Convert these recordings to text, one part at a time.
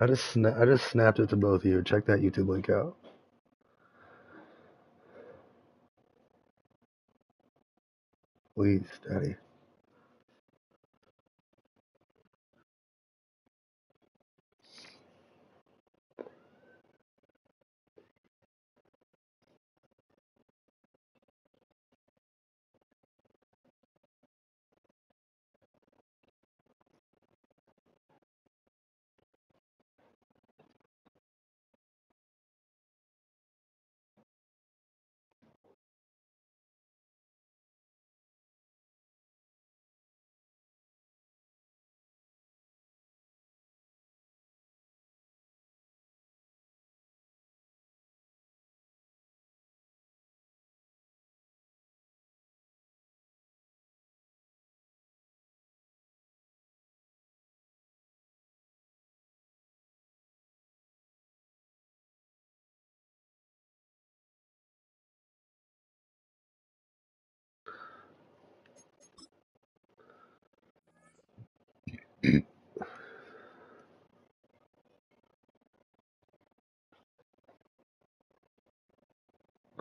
I just snapped it to both of you. Check that YouTube link out. Please, Daddy.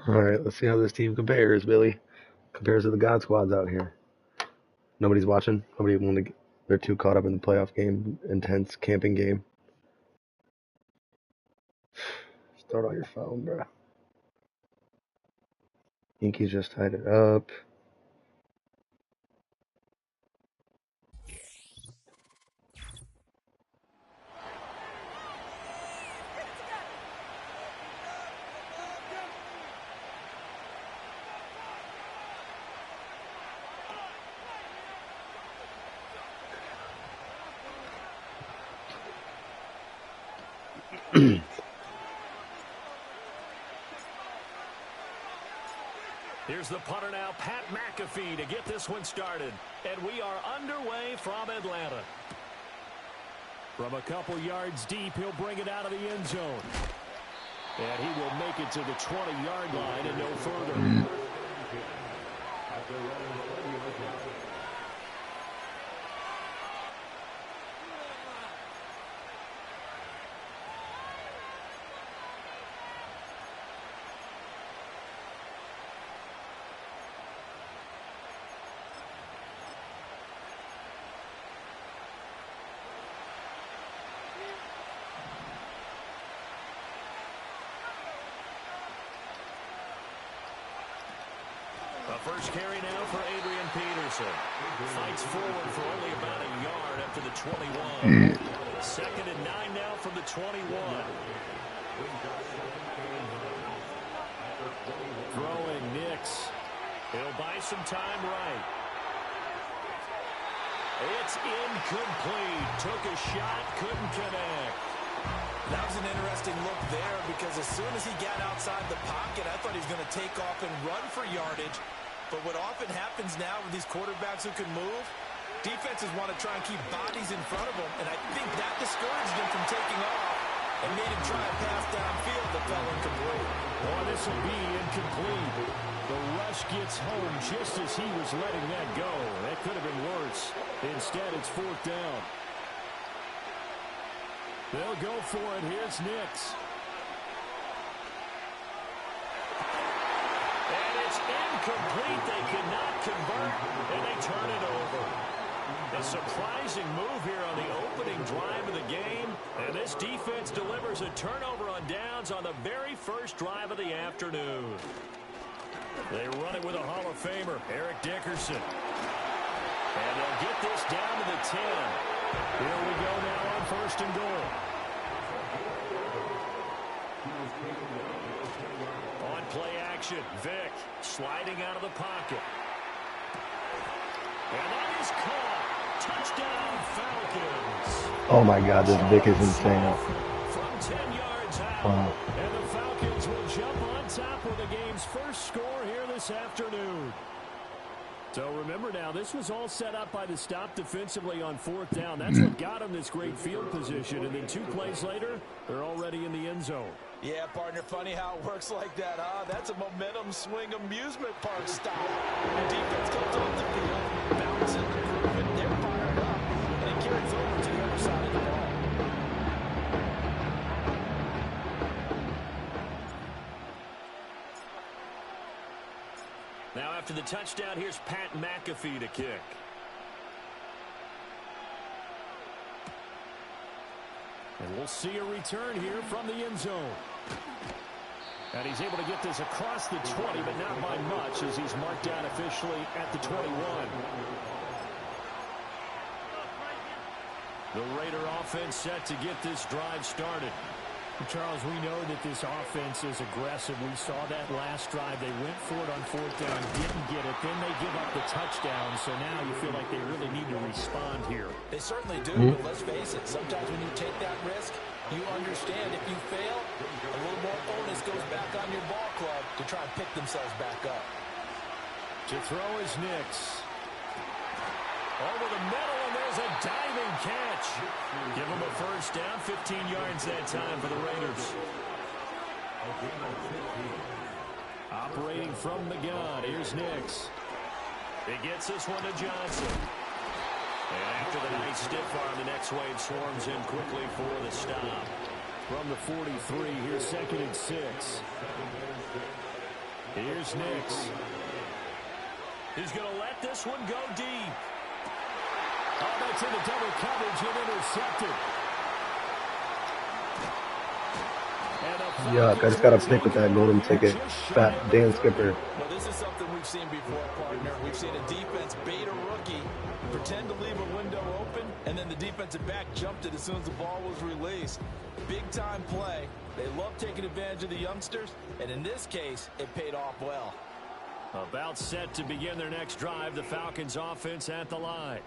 All right, let's see how this team compares, Billy. Compares to the God Squads out here. Nobody's watching. Nobody want to. They're too caught up in the playoff game, intense camping game. Start on your phone, bro. Yankees just tied it up. Here's the punter now, Pat McAfee, to get this one started. And we are underway from Atlanta. From a couple yards deep, he'll bring it out of the end zone. And he will make it to the 20-yard line and no further. First carry now for Adrian Peterson. Fights forward for only about a yard up to the 21. Second and 9 now from the 21. Throwing Nix. He'll buy some time right. It's incomplete. Took a shot, couldn't connect. That was an interesting look there because as soon as he got outside the pocket, I thought he was going to take off and run for yardage. But what often happens now with these quarterbacks who can move, defenses want to try and keep bodies in front of them, and I think that discouraged him from taking off and made him try a pass downfield that fell incomplete. Oh, this will be incomplete. The rush gets home just as he was letting that go. That could have been worse. Instead, it's fourth down. They'll go for it. Here's Nix. And it's incomplete. They cannot convert, and they turn it over. A surprising move here on the opening drive of the game, and this defense delivers a turnover on downs on the very first drive of the afternoon. They run it with a Hall of Famer, Eric Dickerson. And they'll get this down to the 10. Here we go now on first and goal. On play action, Vick sliding out of the pocket. And that is caught. Touchdown, Falcons. Oh my God, this Vick is insane. From 10 yards out. Wow. And the Falcons will jump on top of the game's first score here this afternoon. So remember now, this was all set up by the stop defensively on fourth down. That's what got them this great field position. And then 2 plays later, they're already in the end zone. Yeah, partner, funny how it works like that, huh? That's a momentum swing amusement park style. The defense comes off the field, bounces the groove, and they're fired up. And it carries over to the other side of the ball. Now after the touchdown, here's Pat McAfee to kick. And we'll see a return here from the end zone. And he's able to get this across the 20, but not by much as he's marked down officially at the 21. The Raider offense set to get this drive started. Charles, we know that this offense is aggressive. We saw that last drive. They went for it on 4th down, didn't get it. Then they give up the touchdown. So now you feel like they really need to respond here. They certainly do, but let's face it. Sometimes when you take that risk, you understand if you fail, a little more onus goes back on your ball club to try and pick themselves back up. To throw is Nix. Over the middle, and there's a diving catch. Give them a first down, 15 yards that time for the Raiders. Operating from the gun, here's Nix. He gets this one to Johnson. And after the nice stiff arm, the next wave swarms in quickly for the stop. From the 43, here's 2nd and 6. Here's Nix. He's going to let this one go deep. Oh, that's in the double coverage and intercepted. Yuck, I just got a pick with that golden ticket. Fat Dan Skipper. Well, this is something we've seen before, partner. We've seen a defense bait a rookie, pretend to leave a window open, and then the defensive back jumped it as soon as the ball was released. Big-time play. They love taking advantage of the youngsters, and in this case, it paid off well. About set to begin their next drive, the Falcons offense at the line.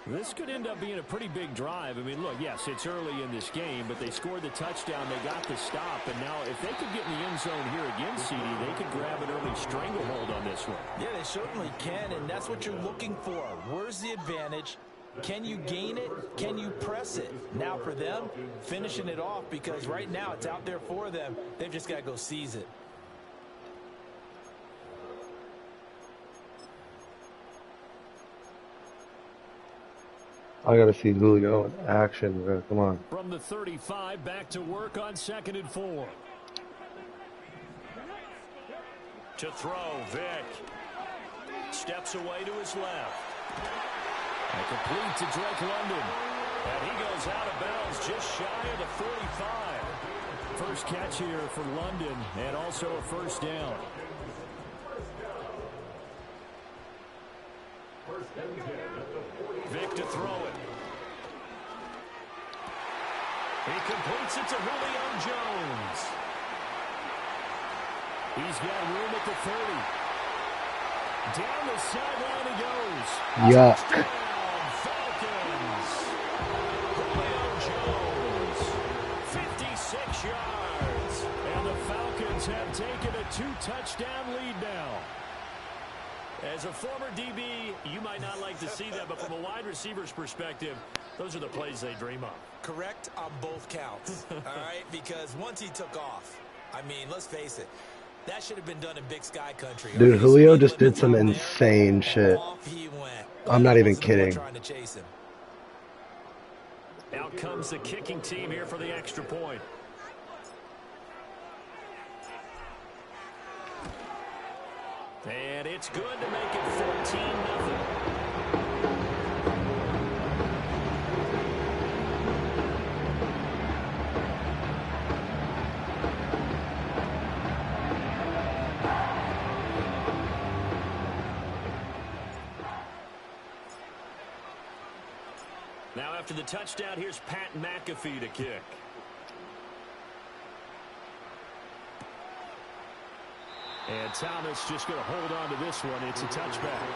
This could end up being a pretty big drive. I mean, look, yes, it's early in this game, but they scored the touchdown. They got the stop. And now if they could get in the end zone here again, CD, they could grab an early stranglehold on this one. Yeah, they certainly can, and that's what you're looking for. Where's the advantage? Can you gain it? Can you press it? Now for them, finishing it off, because right now it's out there for them. They've just got to go seize it. I gotta see Julio in action, bro. Come on. From the 35, back to work on 2nd and 4. To throw, Vick. Steps away to his left. And complete to Drake London. And he goes out of bounds just shy of the 45. First catch here for London, and also a first down. Vick to throw it. He completes it to Julio Jones. He's got room at the 30. Down the sideline he goes. Yuck. Touchdown, Falcons. Julio Jones, 56 yards. And the Falcons have taken a 2-touchdown lead now. As a former DB, you might not like to see that, but from a wide receiver's perspective, those are the plays they dream of. Correct on both counts, all right? Because once he took off, I mean, let's face it, that should have been done in Big Sky country. Dude, Julio just did some insane shit. I'm not even kidding. Out comes the kicking team here for the extra point. And it's good to make it 14-0. Now after the touchdown, here's Pat McAfee to kick. And Thomas just going to hold on to this one. It's a touchback.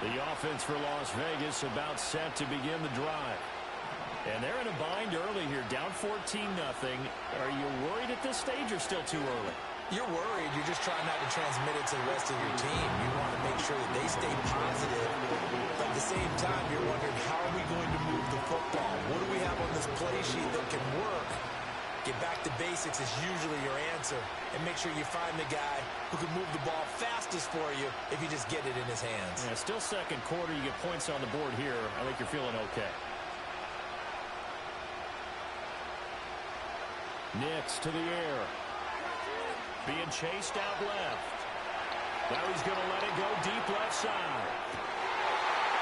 The offense for Las Vegas about set to begin the drive. And they're in a bind early here, down 14-0. Are you worried at this stage or still too early? You're worried. You're just trying not to transmit it to the rest of your team. You want to make sure that they stay positive. But at the same time, you're wondering, how are we going to move the football? What do we have on this play sheet that can work? Get back to basics is usually your answer. And make sure you find the guy who can move the ball fastest for you if you just get it in his hands. Yeah, still second quarter. You get points on the board here. I think you're feeling okay. Nicks to the air. Being chased out left. Now he's going to let it go deep left side.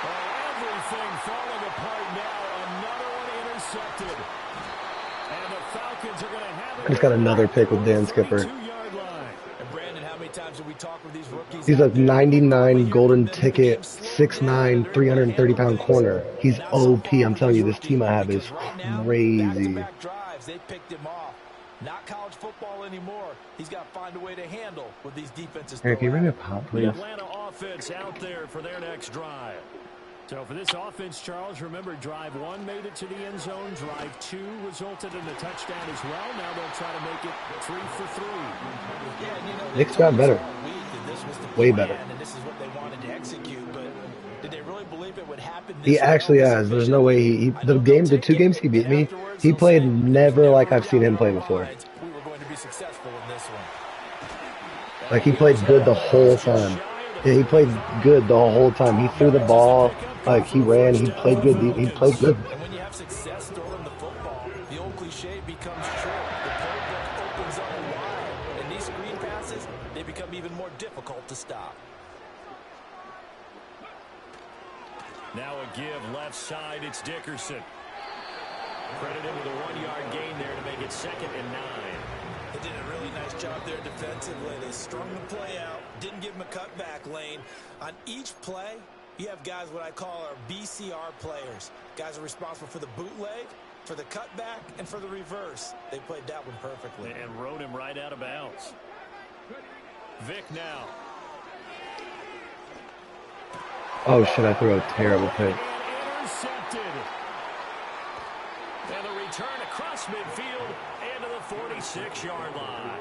Oh, everything falling apart now. Another one intercepted. And the Falcons are going to have it. I just got another pick with Dan Skipper. And Brandon, how many times have we talked with these rookies? He's a 99 golden ticket, 6'9", 330-pound corner. He's OP. I'm telling you, this team I have is crazy. They picked him off. Not college football anymore. He's got to find a way to handle with these defenses. Eric, can you bring me a pop, please? The Atlanta offense out there for their next drive. So for this offense, Charles, remember drive 1 made it to the end zone. Drive 2 resulted in a touchdown as well. Now they'll try to make it 3 for 3. Yeah, you know, Nick's got better. Way better. And this is what they wanted to execute, but did they really believe it would happen? He actually has. There's no way the 2 games he beat me, he played never like I've seen him play before. We were going to be successful in this one. Like, he played good the whole time. Yeah, he played good the whole time. He threw the ball, like, he ran, he played good. He played good. And when you have success throwing the football, the old cliche becomes true. The playbook opens up wide, and these screen passes, they become even more difficult to stop. Now a give left side. It's Dickerson. Credit him with a 1-yard gain there to make it 2nd and 9. They did a really nice job there defensively. They strung the play out, didn't give him a cutback lane. On each play, you have guys what I call our BCR players. Guys are responsible for the bootleg, for the cutback, and for the reverse. They played that one perfectly. And rode him right out of bounds. Vic now. Oh, shit, I threw a terrible pick. Intercepted. And the return across midfield and to the 46-yard line.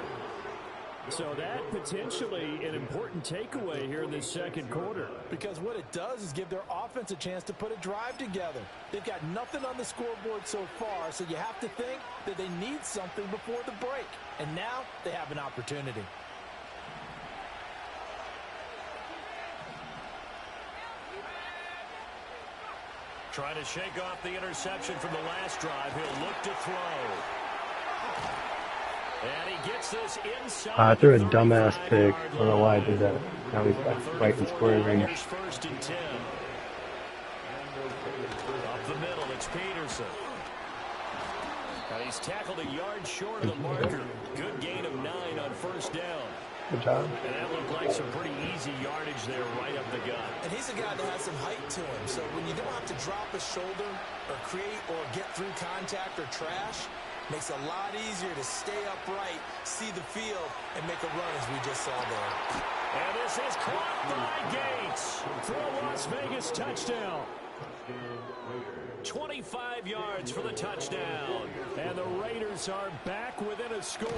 So that potentially an important takeaway here in this second quarter. Because what it does is give their offense a chance to put a drive together. They've got nothing on the scoreboard so far, so you have to think that they need something before the break. And now they have an opportunity. Trying to shake off the interception from the last drive. He'll look to throw. And he gets this inside. I threw a dumbass pick. I don't know why I did that. Now he's right in scoring range. 1st and 10. Up the middle, it's Peterson. He's tackled a yard short of the marker. Good gain of 9 on 1st down. Good job. And that looked like some pretty easy yardage there right up the gut. And he's a guy that has some height to him. So when you don't have to drop a shoulder or create or get through contact or trash, makes it a lot easier to stay upright, see the field, and make a run as we just saw there. And this is caught by Gates for a Las Vegas touchdown. 25 yards for the touchdown. And the Raiders are back within a score.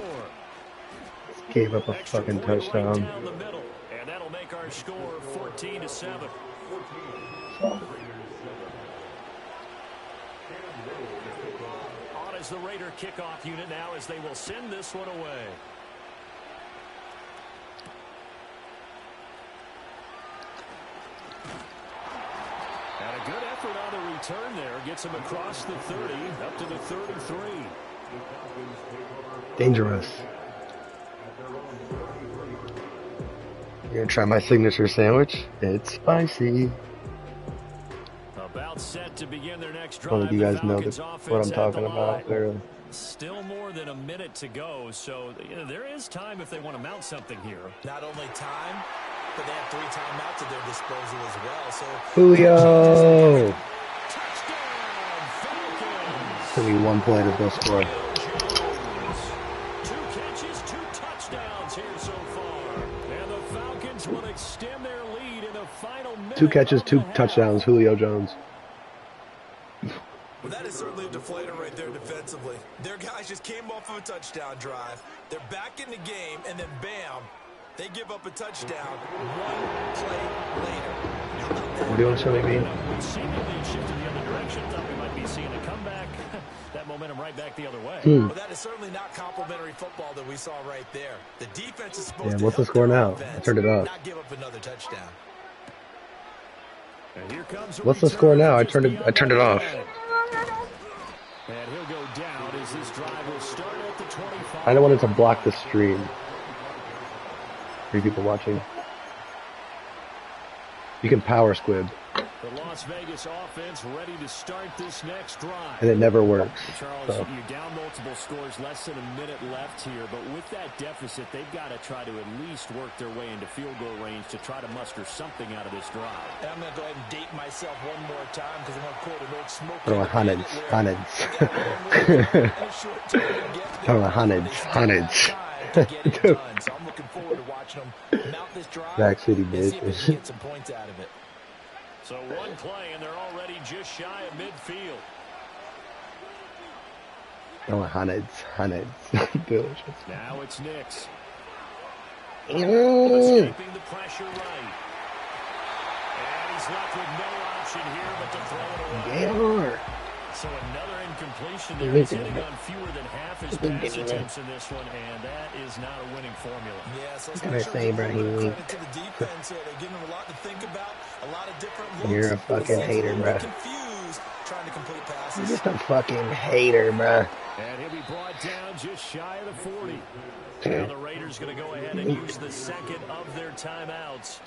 Gave up a fucking touchdown. Down the middle, and that'll make our score 14-7. On as the Raider kickoff unit now as they will send this one away. And a good effort on the return there. Gets him across the 30, up to the 33. Dangerous. You're gonna try my signature sandwich? It's spicy. About set to begin their next drive. I don't think you guys know what I'm talking about, clearly. Still more than a minute to go, so there is time if they want to mount something here. Not only time, but they have 3 timeouts at their disposal as well. So Julio! Touchdown, Falcons! Took me 1 play to go score. 2 catches, 2 touchdowns here so far. And the Falcons will extend their lead in the final minute. 2 catches, 2 touchdowns, Julio Jones. Well, that is certainly a deflator right there defensively. Their guys just came off of a touchdown drive. They're back in the game, and then bam, they give up a touchdown 1 play later. What do you want to show me? Seemingly shifted the other direction. Thought we might be seeing a comeback. That momentum right back the other way. Well, that is certainly not complimentary football that we saw right there. The defense is supposed to what's the help score their now? offense, I turned it off. not give up another touchdown. And here comes What's the score now? I turned it off. And he'll go down as this drive will start at the 20. I don't want it to block the stream. 3 people watching. You can power squib. The Las Vegas offense ready to start this next drive. And it never works. Charles, So. you're down multiple scores, less than a minute left here. But with that deficit, they've got to try to at least work their way into field goal range to try to muster something out of this drive. And I'm going to go ahead and date myself one more time because I'm going to quote an old smoke. I don't know, hundreds. I don't know, hundreds. So I'm looking forward to watching them mount this drive. Back City, and see if they bitch. can get some points out of it. So one play, and they're already just shy of midfield. I don't know, hundreds. Delicious. Now it's Knicks. Mm. Escaping the pressure right. And he's left with no option here but to throw it away. Yeah. So another incompletion there. He's hitting on fewer than half his pass attempts in this one, and that is not a winning formula. Yeah, so Can I say, Brahim? credit to the defense here. They're giving them a lot to think about, a lot of different looks. You're a fucking hater, bro. Confused trying to complete passes. You're just a fucking hater, bro. And he'll be brought down just shy of the 40. Now the Raiders going to go ahead and use the second of their timeouts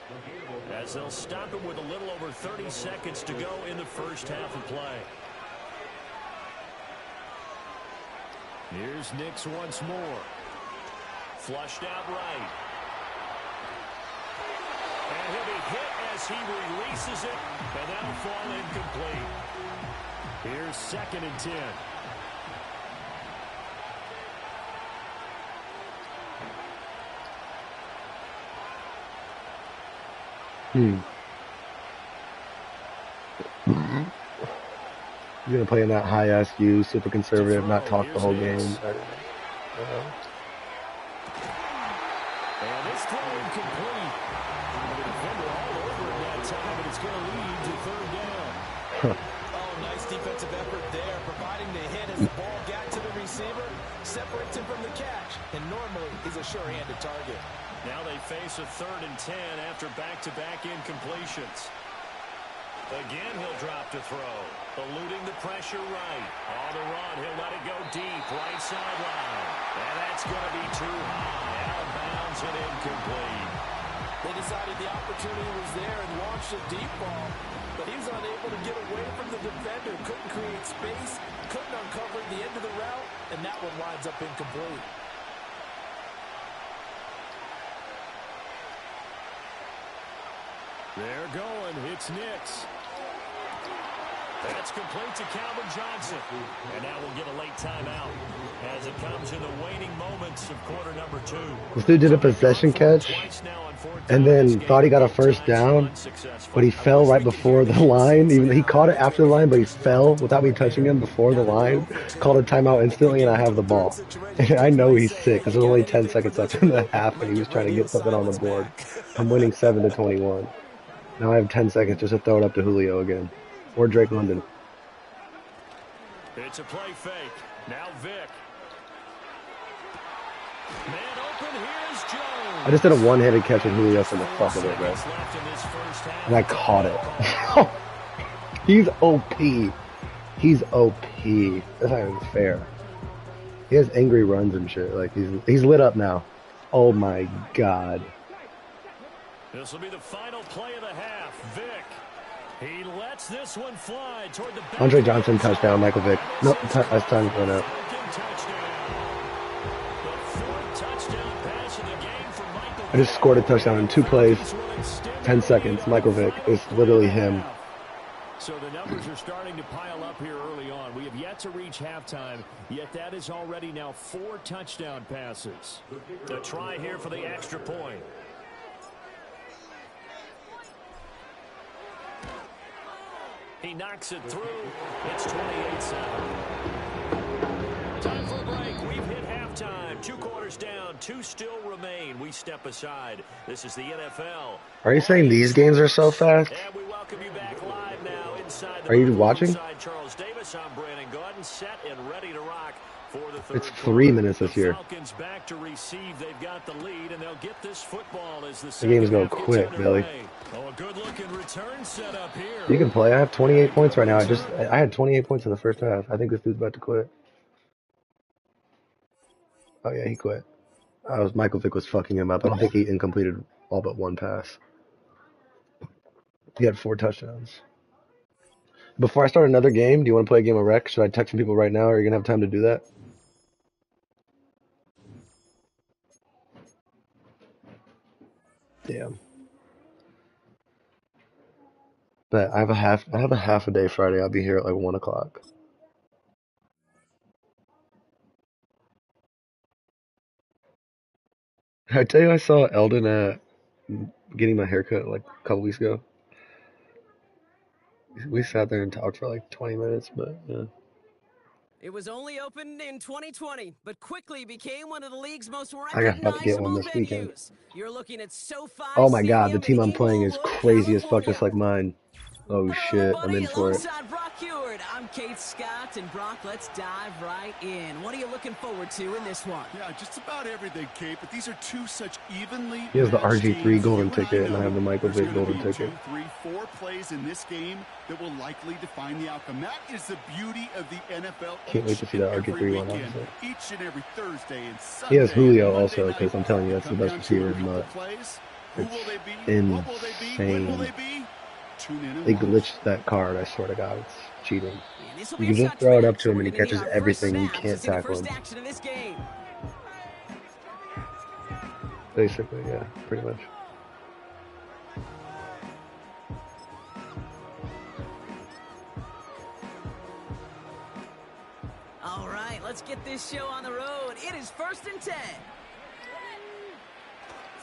as they'll stop it with a little over 30 seconds to go in the first half of play. Here's Knicks once more. Flushed out right. And he'll be hit as he releases it, and that'll fall incomplete. Here's 2nd and 10. You're gonna play in that high ass U, super conservative, not talk the whole game. And this throw incomplete. The defender all over it that time, but it's going to lead to 3rd down. Oh, nice defensive effort there, providing the hit as the ball got to the receiver, separates him from the catch, and normally he's a sure-handed target. Now they face a 3rd and 10 after back-to-back incompletions. Again, he'll drop to throw. Eluding the pressure right. On the run, he'll let it go deep, right sideline. And that's going to be too high. Out of bounds and incomplete. They decided the opportunity was there and launched a deep ball, but he was unable to get away from the defender. Couldn't create space, couldn't uncover the end of the route, and that one winds up incomplete. They're going. It's Knicks. That's complete to Calvin Johnson. And now we'll get a late timeout as it comes in the waning moments of quarter number 2. This dude did a possession catch and then thought he got a first down, but he fell right before the line. Even he caught it after the line, but he fell without me touching him before the line. Called a timeout instantly, and I have the ball. And I know he's sick because there's only 10 seconds left in the half, and he was trying to get something on the board. I'm winning 7-21. Now I have 10 seconds just to throw it up to Julio again. Or Drake London. It's a play fake. Now Vic. Man open, here's Jones. I just did a one-handed catch with Julio for the fuck of it, bro. And I caught it. He's OP. He's OP. That's not even fair. He has angry runs and shit. Like he's lit up now. Oh my god. This will be the final play of the half. Vic. He lets this one fly toward the back. Andre Johnson touchdown, Michael Vick. Nope, that's time going out. I just scored a touchdown in 2 plays, 10 seconds. Michael Vick. It's literally him. So the numbers are starting to pile up here early on. We have yet to reach halftime, yet that is already now 4 touchdown passes. The try here for the extra point. He knocks it through. It's 28-7. Time for a break. We've hit halftime. 2 quarters down. 2 still remain. We step aside. This is the NFL. Are you saying these games are so fast? And we welcome you back live now inside the Are you watching? Charles Davis, I'm Brandon Gordon, set and ready to rock for the 3rd It's 3 minutes this the year. Falcons back to receive. They've got the lead, and they'll get this football as The game's going quick, Billy. Oh, a good-looking return set up here. You can play. I have 28 points right now. I had 28 points in the first half. I think this dude's about to quit. Oh yeah, he quit. Michael Vick was fucking him up. I don't think he incompleted all but one pass. He had 4 touchdowns. Before I start another game, do you want to play a game of rec? Should I text some people right now? Are you gonna have time to do that? Damn. But I have a half a day Friday. I'll be here at like 1 o'clock. I tell you, I saw Eldon at getting my haircut like a couple weeks ago. We sat there and talked for like 20 minutes, but yeah. It was only opened in 2020, but quickly became one of the league's most I got about to get one recognizable this weekend. venues. You're looking at SoFi Oh my god, the Stadium team in I'm playing is Inglewood, crazy as fuck, just California. like mine. Oh Hello, shit, I'm everybody. in for it. Alongside Brock Heward, I'm Kate Scott, and Brock, let's dive right in. What are you looking forward to in this one? Yeah, just about everything, Kate, but these are two such evenly He has the matched RG3 teams. golden You ticket, and I know have the Michael there's Vick gonna golden be ticket. 2, 3, 4 plays in this game that will likely define the outcome. That is the beauty of the NFL. Can't wait to see that RG3 one, honestly. Each and every Thursday and He Sunday. has Julio Monday also, night, because I'm telling you, that's the best come down to a receiver in couple MUT. plays. Who will they be? It's What will they be? When will they insane. be? Tune in and They watch. glitched that card, I swear to God. It's cheating. And this will You be can a just throw it touchback, up to so him we're and he gonna need catches our first everything. You snap to can't see the tackle first him. action of this game. Basically, yeah, pretty much. All right, let's get this show on the road. It is 1st and 10.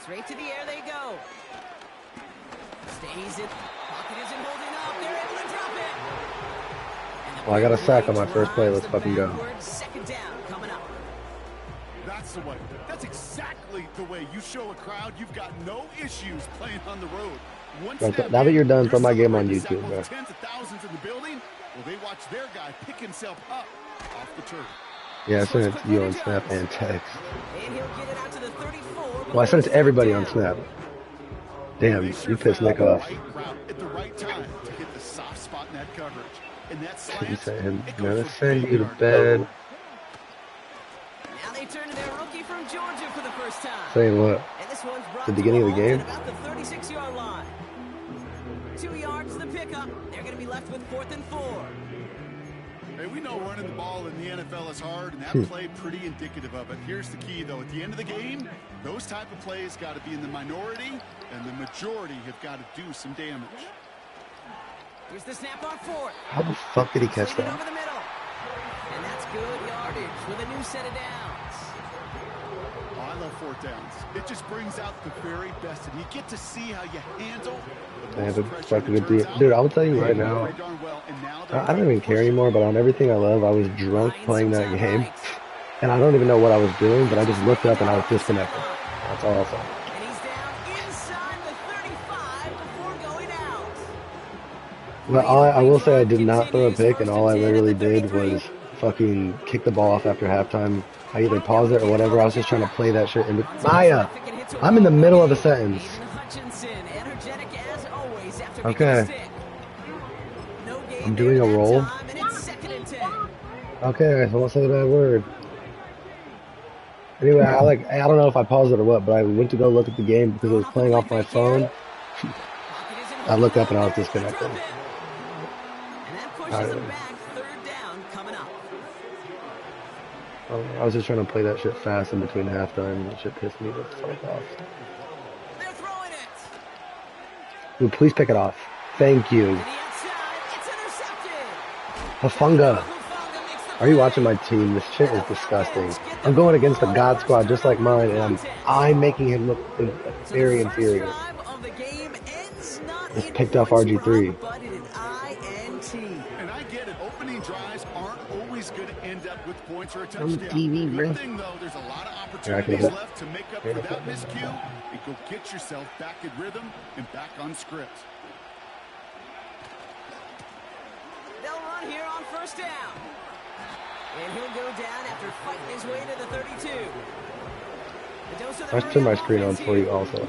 Straight to the air they go. Stays it. Pocket isn't holding up. They're able to drop it. Well, I got a sack on my first play. Let's fucking go. 2nd down coming up. That's the way. That's exactly the way you show a crowd you've got no issues playing on the road. Once Now that you're done, throw my game on celebrating YouTube, the bro. tens of thousands in the building, well, they watch their guy pick himself up off the turf. Yeah, I sent it to you on Snap and text. And he'll get it out to the 34. Well, I sent it to everybody on Snap. Damn, you pissed Nick off. Right route at the right time to hit the soft spot in that coverage. And that You slant, sent him. it Now goes let's for send big you to yardage. bed. Now they turn to their rookie from Georgia for the first time. Saying what? And this one's brought The to beginning a of the halt game? at about the 36-yard line. 2 yards the pickup. They're going to be left with 4th and 4. Hey, we know running the ball in the NFL is hard, and that play pretty indicative of it. Here's the key, though. At the end of the game, those type of plays got to be in the minority, and the majority have got to do some damage. Here's the snap on 4th. How the fuck did he catch Slid it over that? the middle. And that's good yardage with a new set of downs. Oh, I love 4th downs. It just brings out the very best, and you get to see how you handle the Man, most it's pressure fucking that good turns deal. out. Dude, I'll tell you right They now, play darn well, and now they're I don't even care anymore, but on everything I love, I was drunk playing that game. And I don't even know what I was doing, but I just looked up and I was disconnected. That's all I'll say. And he's down inside the 35 before going out. Well, I will say I did not throw a pick, and all I literally did was fucking kick the ball off after halftime. I either paused it or whatever. I was just trying to play that shit. Maya, I'm in the middle of a sentence. Okay. I'm doing a roll. Okay, I won't say the bad word. Anyway, I don't know if I paused it or what, but I went to go look at the game because it was playing off my phone. I looked up and I was disconnected. And that pushes them back. 3rd down coming up. I was just trying to play that shit fast in between halftime, and that shit pissed me the fuck off. They're throwing it. Dude, please pick it off. Thank you. To the outside. It's intercepted. Hafunga. Hufanga makes the Are you play. watching my team? This shit is disgusting. I'm going against the God Squad just like mine, and I'm making him look very inferior. Just picked off RG3. And I get it. Opening drives aren't always going to end up with points or a I'm touchdown. TV, bro. Good thing, though, there's a lot of Yeah, I can opportunities do that. left to make up for that miscue and go get yourself back in rhythm and back on script. They'll run here on 1st down. And he'll go down after fighting his way to the 32. The dose of the I should turn my screen on offense for you here. also.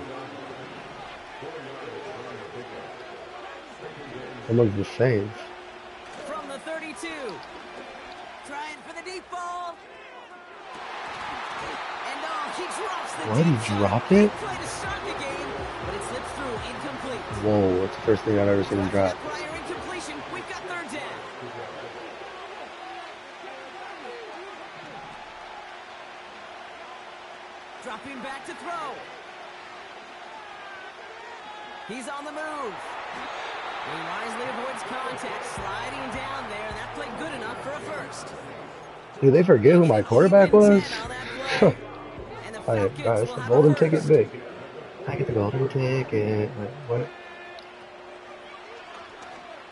Amongst the Saints. From the 32. Trying for the deep ball. And he drops the What? He deep shot. dropped Big it? play to start the game, but it slips through incomplete. Whoa, that's the first thing I've ever seen him drop. Prior incompletion, we've got third down. Dropping back to throw. He's on the move. He wisely avoids contact, sliding down there, and that played good enough for a first. Did they forget who my quarterback was? Alright, guys, the golden ticket big. I get the golden ticket. Wait, what?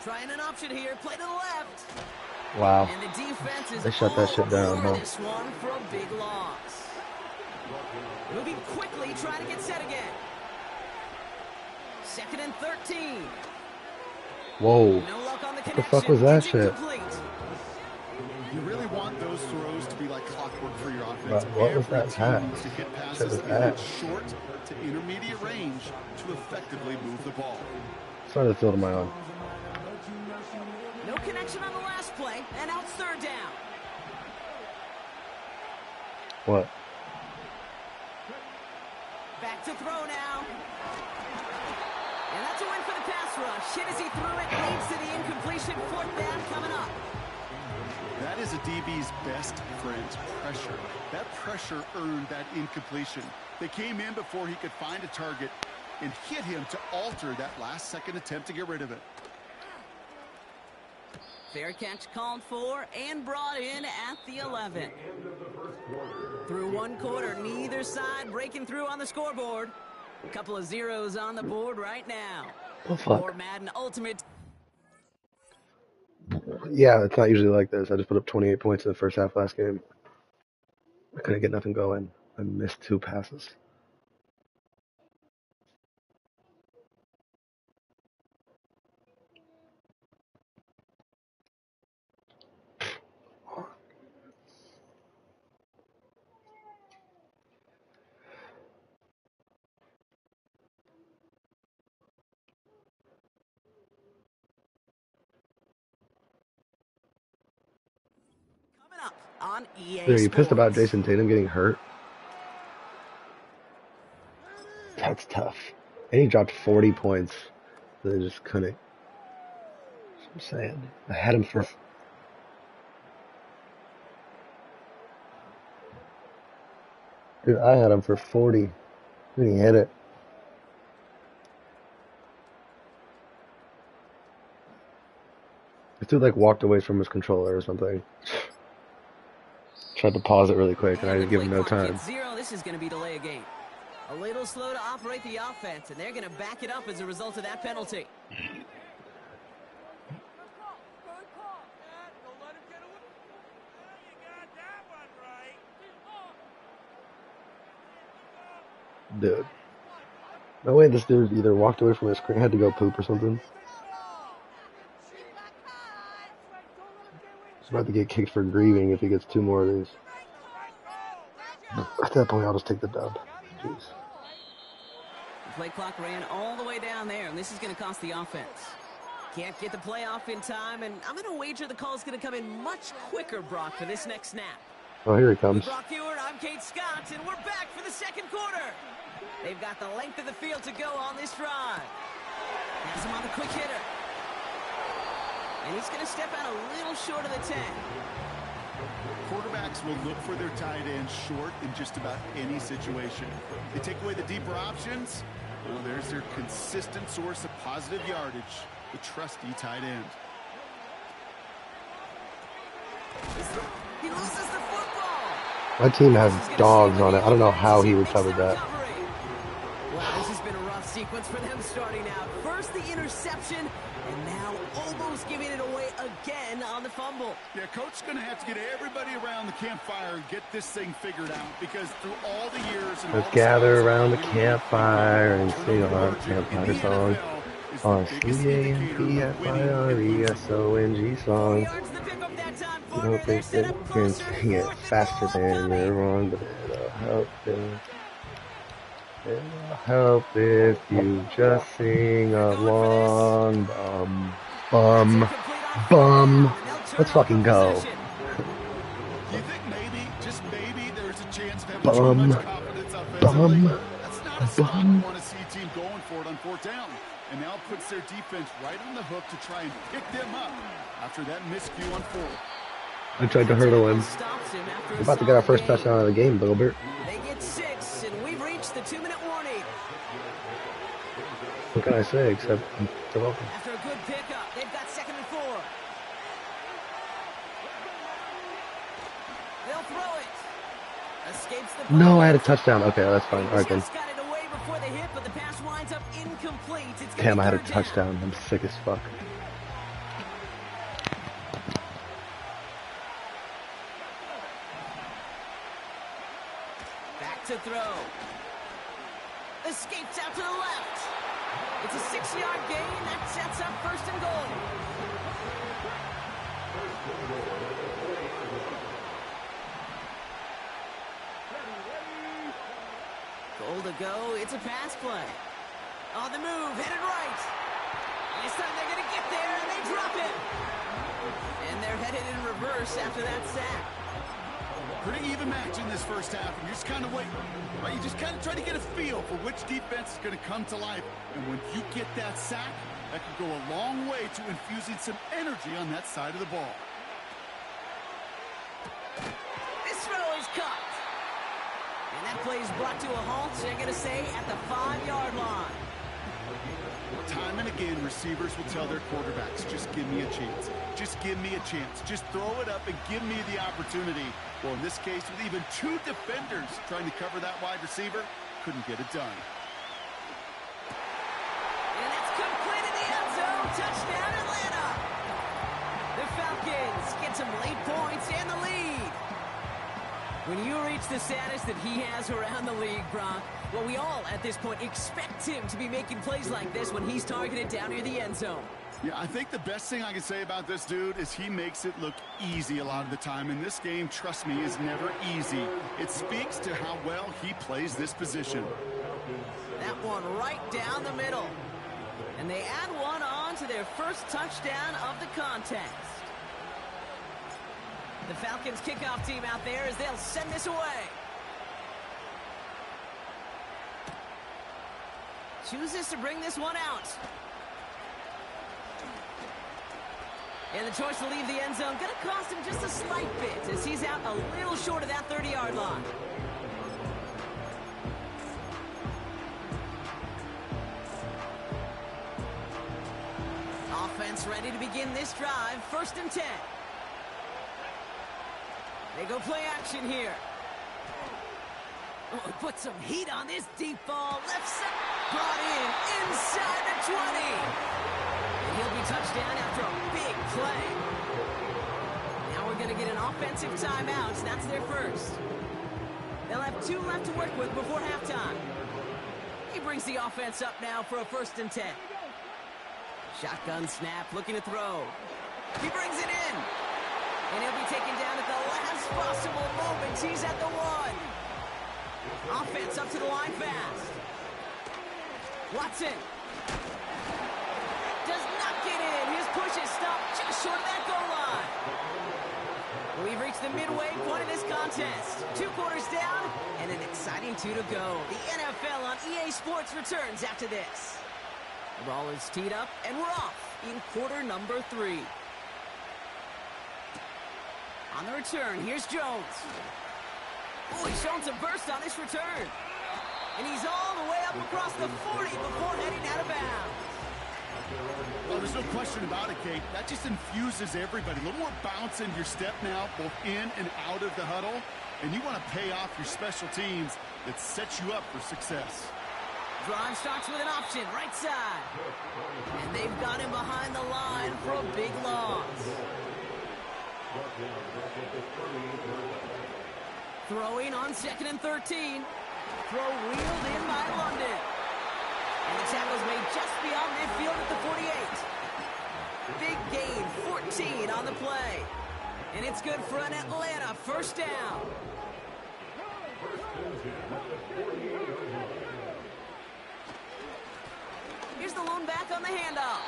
Trying an option here, play to the left. Wow. And the defense is They shut that shit down, huh? this one for a big loss. Moving quickly, trying to get set again. 2nd and 13. Whoa. No luck on the What the fuck was that shit? You really want those throws to be like clockwork for your offense. What was that pass? To hit Shit passes was in that? short to intermediate range to effectively move the ball. Started to field of my own. No connection on the last play, and now it's third down. What? Back to throw now. And that's a win for the pass rush. Hit as he threw it, leads to the incompletion. 4th down coming up. That is a DB's best friend, pressure. That pressure earned that incompletion. They came in before he could find a target and hit him to alter that last-second attempt to get rid of it. Fair catch called for and brought in at the 11. Through one quarter, neither side breaking through on the scoreboard. A couple of zeros on the board right now. Oh, fuck. For Madden Ultimate. Yeah, it's not usually like this. I just put up 28 points in the first half last game. I couldn't get nothing going. I missed 2 passes. Coming up on EA Dude, are you pissed about Sports. Jason Tatum getting hurt? That's tough. And he dropped 40 points. They just couldn't. That's what I'm saying. I had him for... Dude, I had him for 40. And he hit it. This dude like walked away from his controller or something. Tried to pause it really quick and I didn't give him no time. This is going to be delay a game. A little slow to operate the offense, and they're going to back it up as a result of that penalty. Dude. No way this dude either walked away from his screen, had to go poop or something. He's about to get kicked for grieving if he gets 2 more of these. At that point, I'll just take the dub. Jeez. The play clock ran all the way down there, and this is going to cost the offense. Can't get the play off in time, and I'm going to wager the call is going to come in much quicker, Brock, for this next snap. Oh, here he comes. Brock Ewart, I'm Kate Scott, and we're back for the second quarter. They've got the length of the field to go on this drive. Has him on the quick hitter. And he's going to step out a little short of the 10. Quarterbacks will look for their tight end short in just about any situation. They take away the deeper options. Well, there's their consistent source of positive yardage, the trusty tight end. He loses the football. My team has dogs on it. I don't know how he recovered that. Well, this has been a rough sequence for them starting out. First the interception, and now almost giving it away again on the fumble. Yeah, Coach's going to have to get everybody around the campfire and get this thing figured out because through all the years... Let's gather around the campfire and sing our campfire song. Our C-A-M-P-F-I-R-E-S-O-N-G song. You don't think that you can sing it faster than you're wrong, but it'll help it. It'll help if you just sing along. Bum. Let's fucking go. You think maybe, just maybe, there's a chance of having too Bum. much confidence offensively. Bum. That's not a spot you want to see a team going for it on fourth down. And now puts their defense right on the hook to try and pick them up after that miscue on fourth. I tried to hurdle him. We're about to get our first touchdown of the game, Gilbert. They get 6, and we've reached the 2-minute warning. What can I say except they're welcome. After a good pickup, they've got 2nd and 4. They'll throw it. Escapes the ball. No, I had a touchdown. Okay, that's fine. All right, then. Just got it away before the hit, but the pass winds up incomplete. It's Damn, I had a third down. touchdown. I'm sick as fuck. Back to throw. Escapes out to the left. It's a 6-yard gain. That sets up 1st and goal. Goal to go. It's a pass play. On the move, headed right. This time they're going to get there, and they drop it. And they're headed in reverse after that sack. Pretty even match in this first half, and you're just kind of waiting. Right? You just kind of try to get a feel for which defense is going to come to life. And when you get that sack, that can go a long way to infusing some energy on that side of the ball. This throw is caught. And that play is brought to a halt, so they're going to say at the 5-yard line. Time and again, receivers will tell their quarterbacks, just give me a chance. Just give me a chance. Just throw it up and give me the opportunity. Well, in this case, with even 2 defenders trying to cover that wide receiver, couldn't get it done. And that's complete in the end zone. Touchdown, Atlanta. The Falcons get some late points and the lead. When you reach the status that he has around the league, Brock, well, we all, at this point, expect him to be making plays like this when he's targeted down near the end zone. Yeah, I think the best thing I can say about this dude is he makes it look easy a lot of the time. And this game, trust me, is never easy. It speaks to how well he plays this position. That one right down the middle. And they add one on to their first touchdown of the contest. The Falcons kickoff team out there as they'll send this away. Chooses to bring this one out. And the choice to leave the end zone going to cost him just a slight bit as he's out a little short of that 30-yard line. Offense ready to begin this drive. 1st and 10. They go play action here. Oh, put some heat on this deep ball. Left side. Brought in inside the 20. And he'll be touchdown after a big play. Now we're going to get an offensive timeout. That's their first. They'll have 2 left to work with before halftime. He brings the offense up now for a 1st and 10. Shotgun snap, looking to throw. He brings it in. And he'll be taken down at the last possible moment. He's at the 1. Offense up to the line fast. Watson does not get in. His push is stopped just short of that goal line. We've reached the midway point of this contest. 2 quarters down and an exciting 2 to go. The NFL on EA Sports returns after this. The ball is teed up and we're off in quarter number 3. On the return, here's Jones. Oh, he's showing some burst on this return. And he's all the way up across the 40 before heading out of bounds. Well, there's no question about it, Kate. That just infuses everybody. A little more bounce in your step now, both in and out of the huddle. And you want to pay off your special teams that sets you up for success. Drive starts with an option, right side. And they've got him behind the line for a big loss. Throwing on 2nd and 13. Throw wheeled in by London. And the tackle's made just beyond midfield at the 48. Big gain, 14 on the play. And it's good for an Atlanta 1st down. Here's the lone back on the handoff.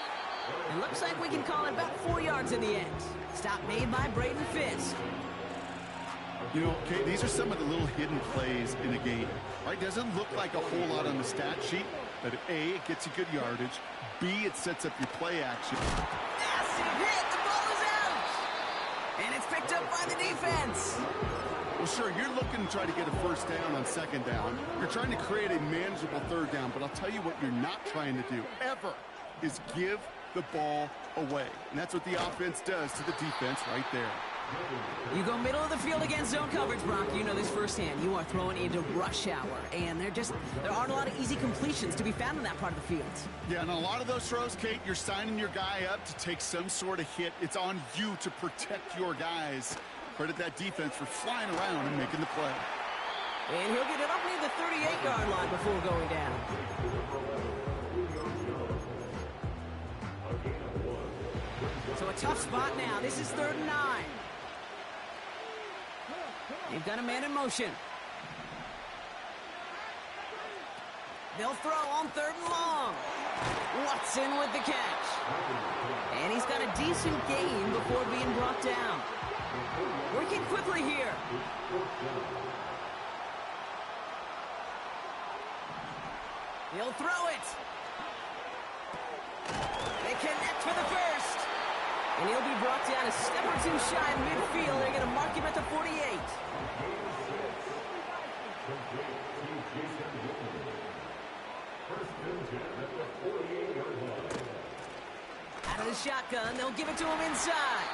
It looks like we can call it about 4 yards in the end. Stop made by Braden Fisk. You know, okay, these are some of the little hidden plays in a game, right? Doesn't look like a whole lot on the stat sheet, but A, it gets you good yardage. B, it sets up your play action. Massive hit. The ball is out. And it's picked up by the defense. Well, sure, you're looking to try to get a first down on second down. You're trying to create a manageable third down, but I'll tell you what you're not trying to do, ever, is give the ball away. And that's what the offense does to the defense right there. You go middle of the field against zone coverage, Brock. You know this firsthand. You are throwing into rush hour, and there aren't a lot of easy completions to be found in that part of the field. Yeah, and a lot of those throws, Kate, you're signing your guy up to take some sort of hit. It's on you to protect your guys. Credit that defense for flying around and making the play. And he'll get it up near the 38-yard line before going down. So a tough spot now. This is 3rd and 9. They've got a man in motion. They'll throw on 3rd and long. Watson with the catch. And he's got a decent gain before being brought down. Working quickly here. He'll throw it. They connect for the first. And he'll be brought down a step or two shy of midfield. They're going to mark him at the 48. Out of the shotgun, they'll give it to him inside.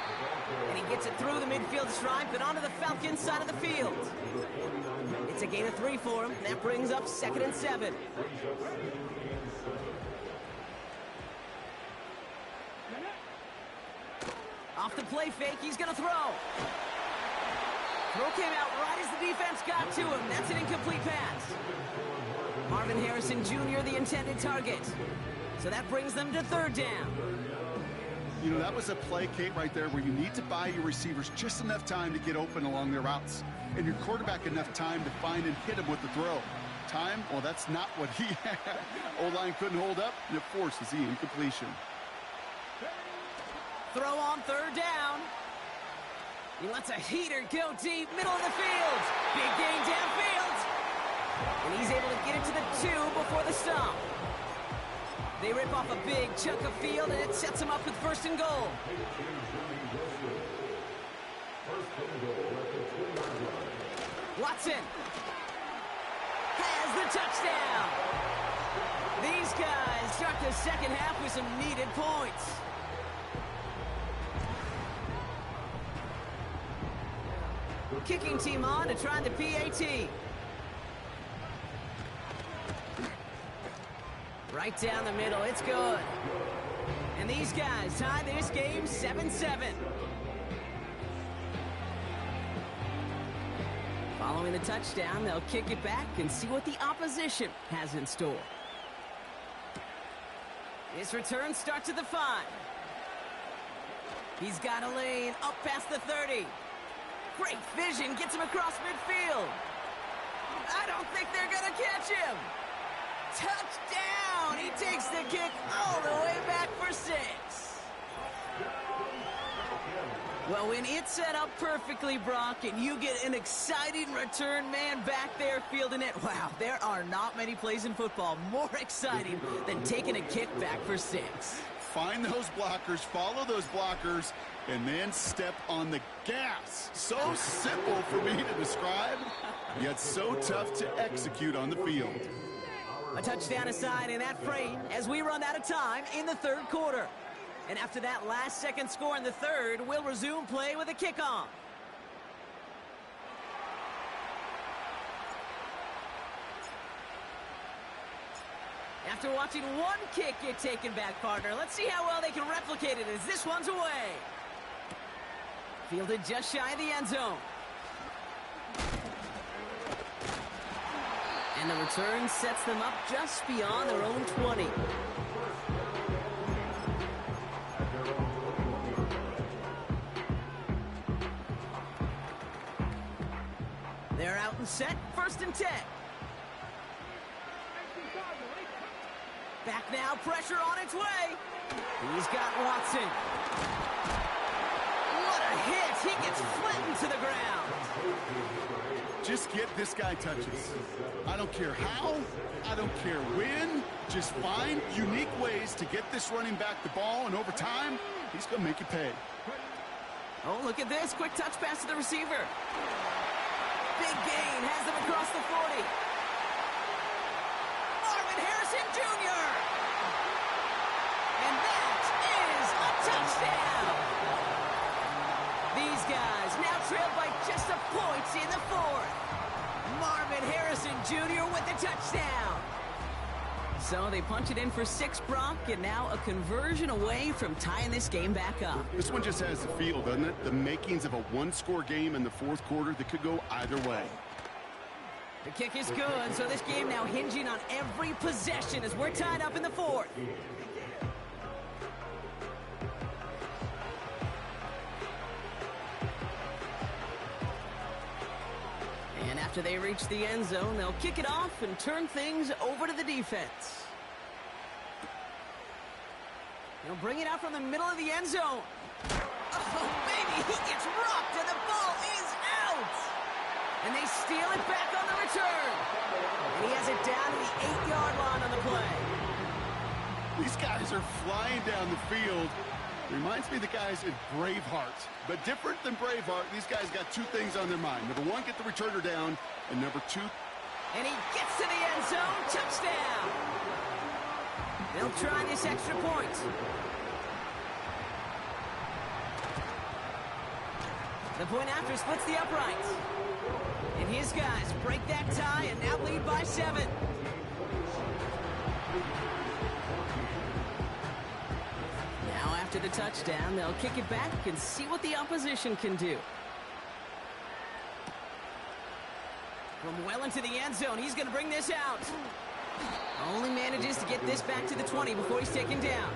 And he gets it through the midfield stripe and onto the Falcons side of the field. It's a gain of 3 for him. That brings up 2nd and 7. Off the play fake, he's going to throw. Throw came out right as the defense got to him. That's an incomplete pass. Marvin Harrison Jr., the intended target. So that brings them to 3rd down. You know, that was a play, Kate, right there where you need to buy your receivers just enough time to get open along their routes. And your quarterback enough time to find and hit him with the throw. Time? Well, that's not what he had. O-line couldn't hold up, and it forces the incompletion. Throw on 3rd down. He lets a heater go deep, middle of the field. Big gain downfield. And he's able to get it to the 2 before the stop. They rip off a big chunk of field, and it sets them up with 1st and goal. Watson has the touchdown. These guys start the second half with some needed points. Kicking team on to try the PAT. Right down the middle, it's good. And these guys tie this game 7-7. Following the touchdown, they'll kick it back and see what the opposition has in store. This return starts at the 5. He's got a lane up past the 30. Great vision, gets him across midfield. I don't think they're gonna catch him. Touchdown! He takes the kick all the way back for 6. Well, when it's set up perfectly, Brock, and you get an exciting return man back there fielding it, wow, there are not many plays in football more exciting than taking a kick back for 6. Find those blockers, follow those blockers, and then step on the gas. So simple for me to describe, yet so tough to execute on the field. A touchdown aside in that frame as we run out of time in the 3rd quarter. And after that last-second score in the 3rd, we'll resume play with a kickoff. After watching one kick get taken back, partner, let's see how well they can replicate it as this one's away. Fielded just shy of the end zone. And the return sets them up just beyond their own 20. They're out and set, 1st and 10. Back now, pressure on its way. He's got Watson. What a hit! He gets flattened to the ground. Just get this guy touches. I don't care how, I don't care when. Just find unique ways to get this running back the ball, and over time, he's going to make you pay. Oh, look at this. Quick touch pass to the receiver. Big gain. Has them across the 40. Marvin Harrison Jr. And that is a touchdown. These guys now trail by just a point in the fourth. Marvin Harrison Jr. with the touchdown. So they punch it in for 6, Brock, and now a conversion away from tying this game back up. This one just has the feel, doesn't it? The makings of a one-score game in the fourth quarter that could go either way. The kick is good, so this game now hinging on every possession as we're tied up in the fourth. And after they reach the end zone, they'll kick it off and turn things over to the defense. They'll bring it out from the middle of the end zone. Oh, baby, he gets rocked, and the ball is out. And they steal it back on the return. And he has it down to the 8-yard line on the play. These guys are flying down the field. Reminds me of the guys in Braveheart. But different than Braveheart, these guys got 2 things on their mind. Number 1, get the returner down. And number 2... And he gets to the end zone. Touchdown. They'll try this extra point. The point after splits the uprights. And his guys break that tie and now lead by 7. Now after the touchdown, they'll kick it back and see what the opposition can do. From well into the end zone, he's going to bring this out. Only manages to get this back to the 20 before he's taken down.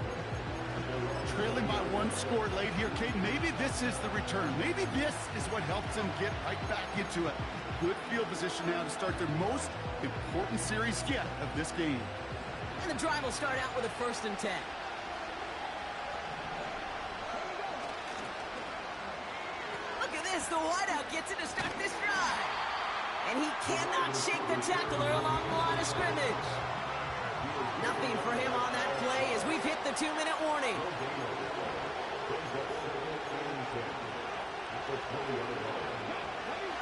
Trailing by 1 score late here, Kate. Maybe this is the return. Maybe this is what helps them get right back into it. Good field position now to start their most important series yet of this game. And the drive will start out with a 1st and 10. Look at this. The wideout gets it to start this drive. And he cannot shake the tackler along the line of scrimmage. Nothing for him on that play as we've hit the 2-minute warning.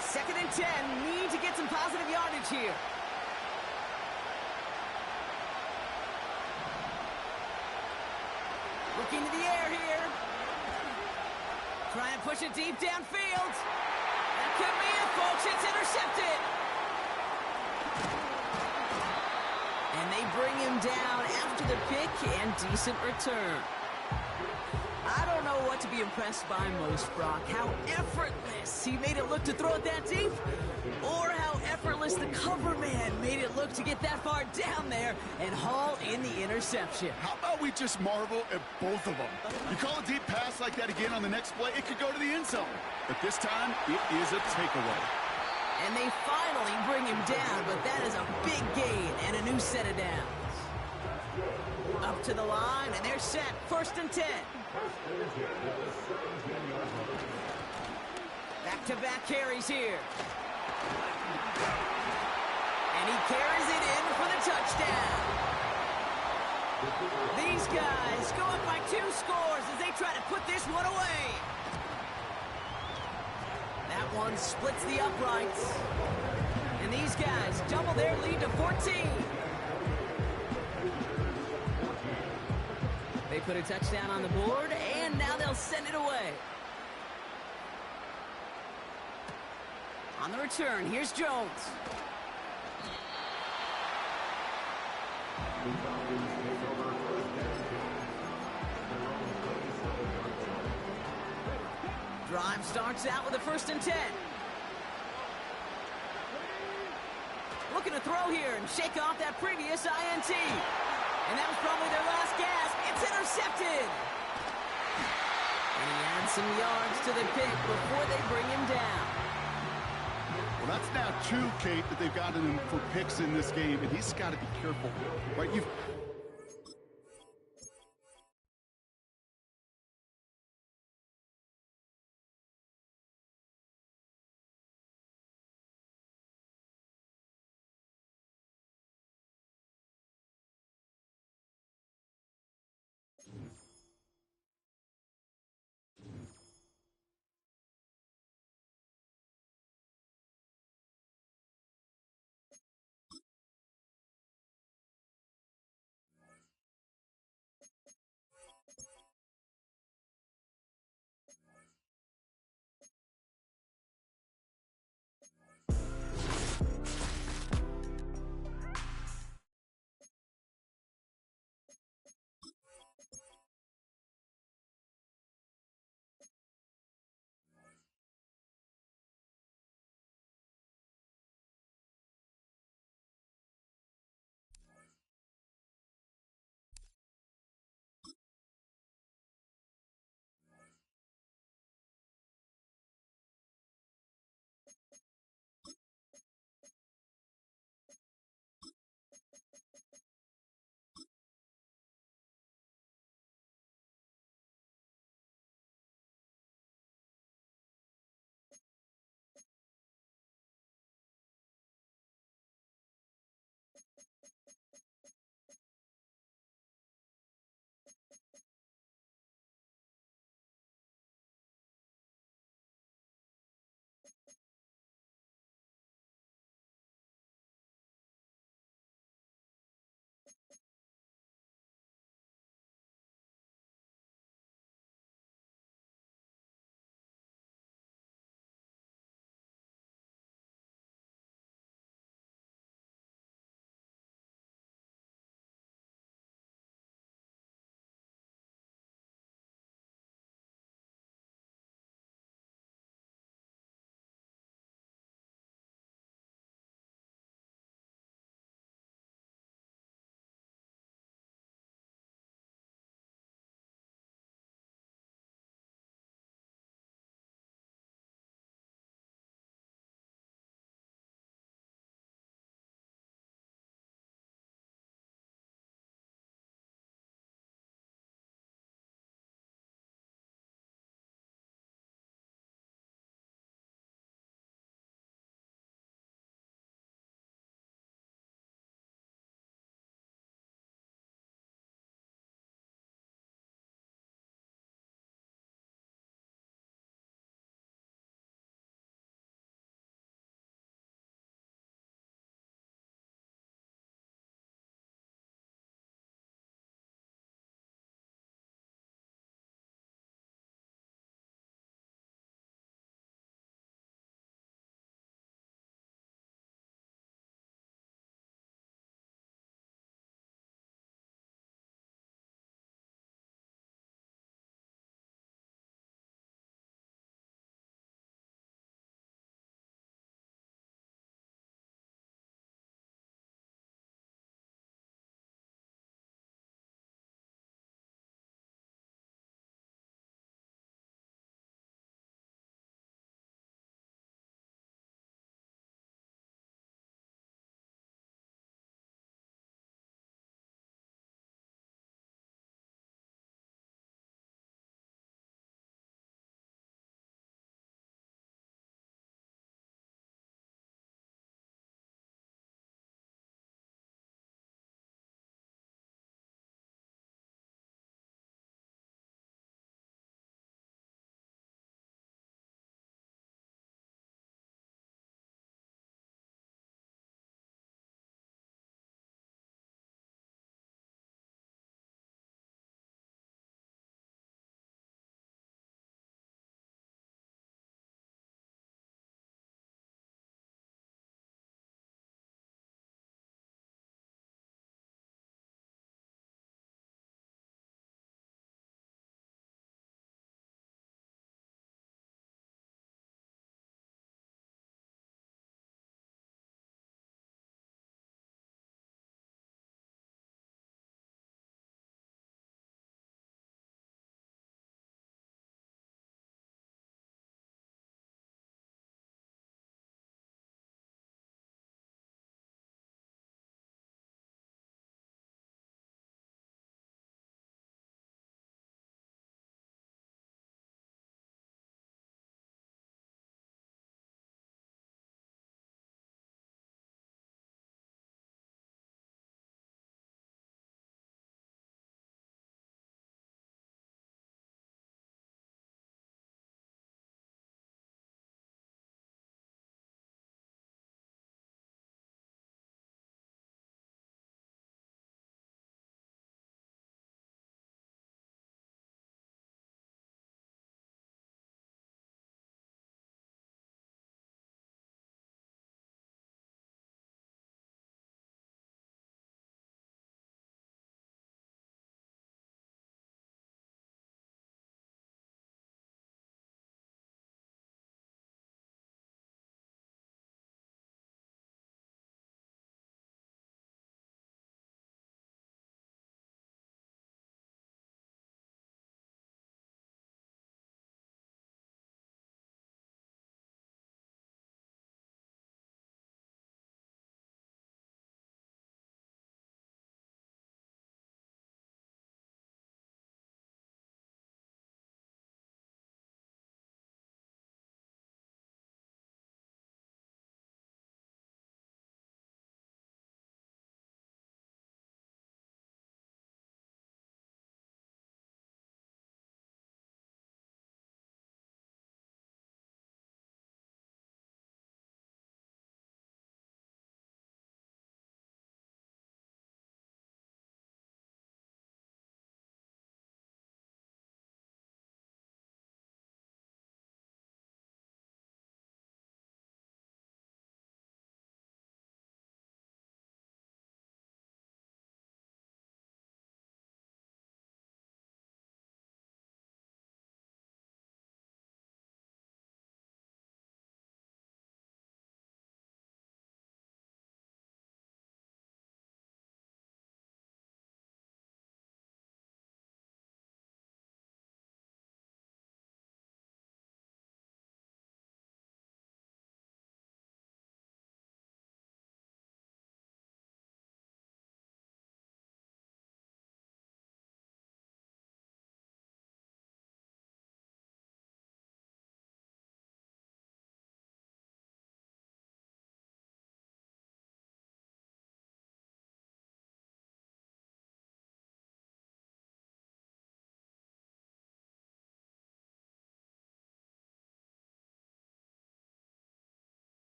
Second and 10. Need to get some positive yardage here. Looking to the air here. Trying to push it deep downfield. That could be it, folks. It's intercepted. And they bring him down after the pick and decent return. I don't know what to be impressed by most, Brock. How effortless he made it look to throw it that deep, or how effortless the cover man made it look to get that far down there and haul in the interception. How about we just marvel at both of them? You call a deep pass like that again on the next play, it could go to the end zone. But this time, it is a takeaway. And they finally bring him down, but that is a big gain and a new set of downs. Up to the line, and they're set. 1st and 10. Back-to-back carries here. And he carries it in for the touchdown. These guys go up by 2 scores as they try to put this one away. That one splits the uprights. And these guys double their lead to 14. They put a touchdown on the board, and now they'll send it away. On the return, here's Jones. Drive starts out with a 1st and 10. Looking to throw here and shake off that previous INT. And that was probably their last gasp. It's intercepted. And he adds some yards to the pick before they bring him down. Well, that's now 2, Kate, that they've gotten him for picks in this game, and he's got to be careful, right?